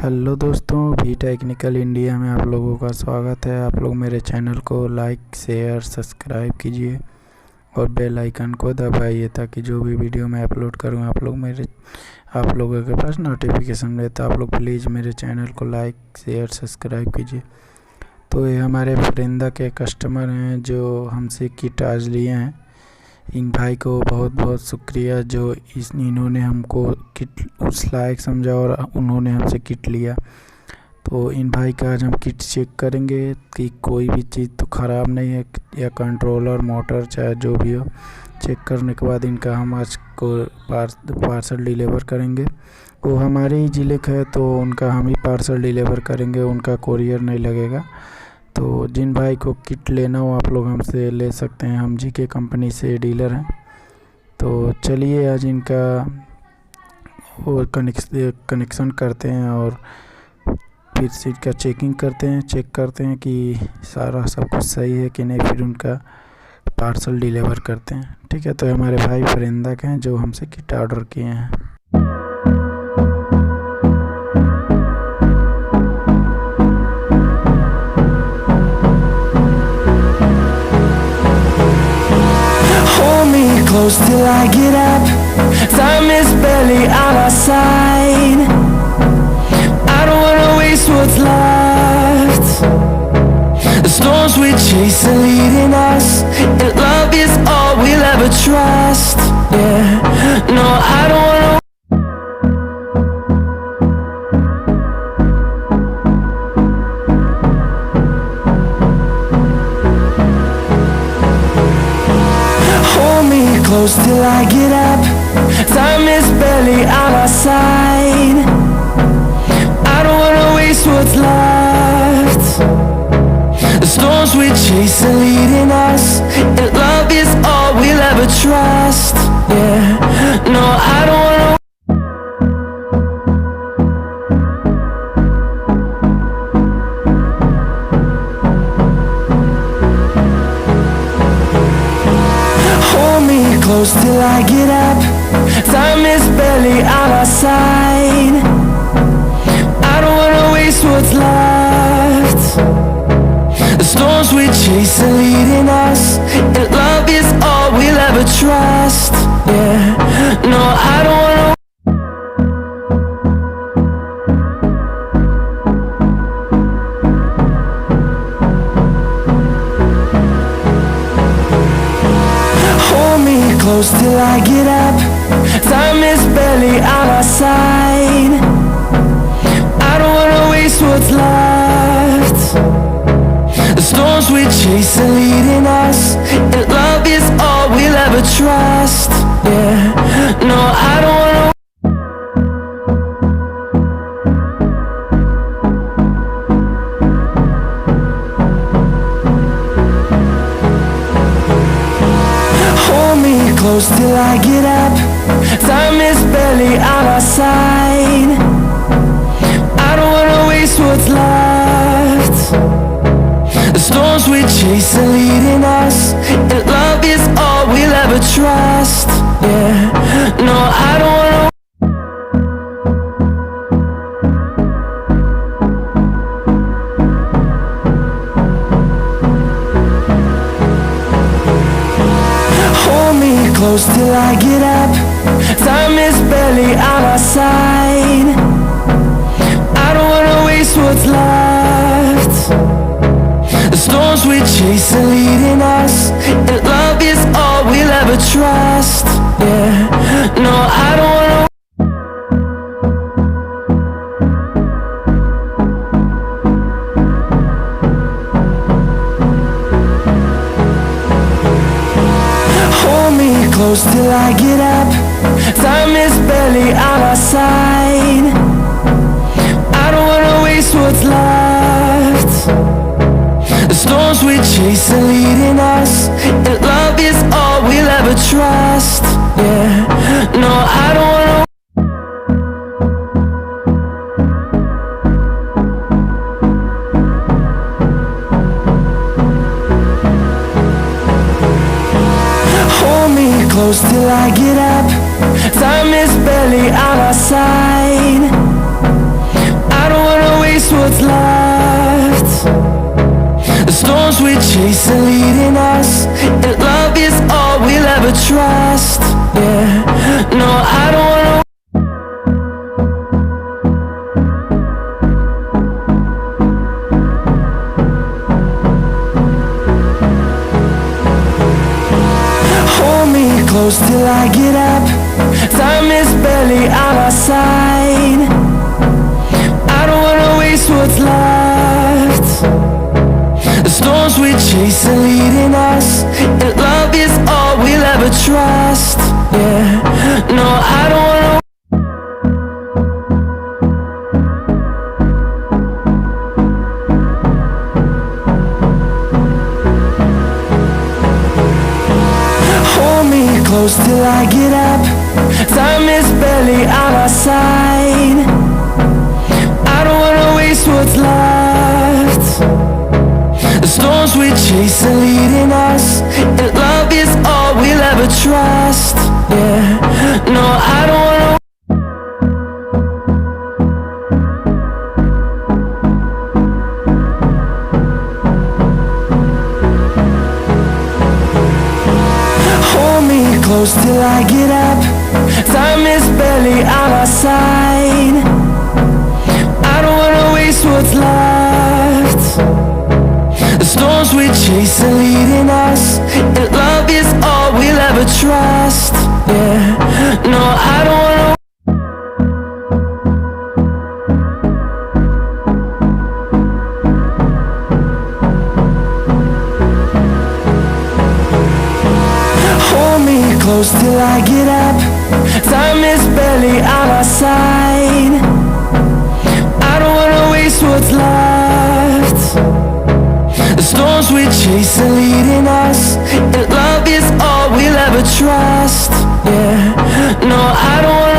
Hello दोस्तों, भी technical India में आप लोगों का स्वागत है। आप लोग मेरे चैनल को लाइक शेयर सब्सक्राइब कीजिए और बेल आइकन को दबाइए ताकि जो भी वीडियो मैं अपलोड करूँ आप लोगों के पास नोटिफिकेशन मिले। तो आप लोग प्लीज़ मेरे चैनल को लाइक शेयर सब्सक्राइब कीजिए। तो ये हमारे परिंदा के कस्टमर हैं जो हमसे किट आज लिए हैं। इन भाई को बहुत बहुत शुक्रिया जो इन्होंने हमको किट उस लायक समझा और उन्होंने हमसे किट लिया। तो इन भाई का आज हम किट चेक करेंगे कि कोई भी चीज़ तो ख़राब नहीं है, या कंट्रोलर मोटर चाहे जो भी हो। चेक करने के बाद इनका हम आज को पार्सल डिलीवर करेंगे। वो हमारे ही ज़िले का है तो उनका हम ही पार्सल डिलीवर करेंगे, उनका कोरियर नहीं लगेगा। तो जिन भाई को किट लेना हो आप लोग हमसे ले सकते हैं, हम जीके कंपनी से डीलर हैं। तो चलिए आज इनका वो कनेक्शन करते हैं और फिर से इसका चेकिंग करते हैं, चेक करते हैं कि सारा सब कुछ सही है कि नहीं, फिर उनका पार्सल डिलीवर करते हैं। ठीक है, तो हमारे भाई परिंदा के हैं जो हमसे किट ऑर्डर किए हैं। Close till I get up. Time is barely on our side. I don't wanna waste what's left. The storms we chase are leading us, and love is all we'll ever trust. Yeah, no, I don't wanna. Close till I get up. Time is barely on our side. I don't wanna waste what's left. The storms we chase are leading us, and love is all we'll ever trust. Yeah, no, I don't wanna. Close till I get up. Time is barely on our side. I don't wanna waste what's left. The storms we chase are leading us, and love is all we'll ever trust. Yeah, no, I don't wanna. Close till I get up. Time is barely on our side. I don't wanna waste what's left. The storms we chase are leading us, and love is all we'll ever trust. Yeah, no, I don't wanna. Close till I get up. Time is barely on our side. I don't wanna waste what's left. The storms we chase are leading us, and love is all we'll ever trust. Yeah, no, I don't wanna. Close till I get up. Time is barely on our side. I don't wanna waste what's left. The storms we chase are leading us, and love is all we'll ever trust. Yeah, no, I don't wanna. Close till I get up. Time is barely on our side. I don't wanna waste what's left. The storms we chase are leading us, and love is all we'll ever trust. Yeah, no, I don't wanna. Close till I get up. Time is barely on our side. I don't chase are leading us, and love is all we'll ever trust. Yeah, no, I don't wanna. Hold me close till I get up. Time is barely on our side. I don't wanna waste what's left. The storms we chase are leading us, and love is all we'll ever trust. Yeah, no, I don't wanna. Hold me close till I get up. Time is barely on our side. I don't wanna waste what's left. The storms we chase are leading us, and love is all we'll ever trust. Yeah, no, I don't wanna. Hold me close till I get up. Time is barely on our side. I don't wanna waste what's left. The storms we chase are leading us, and love is all we'll ever trust. Yeah, no, I don't wanna. Hold me close till I get up. Time is barely on our side. I don't wanna waste what's left. The storms we chase are leading us, and love is all we'll ever trust. Yeah, no, I don't wanna.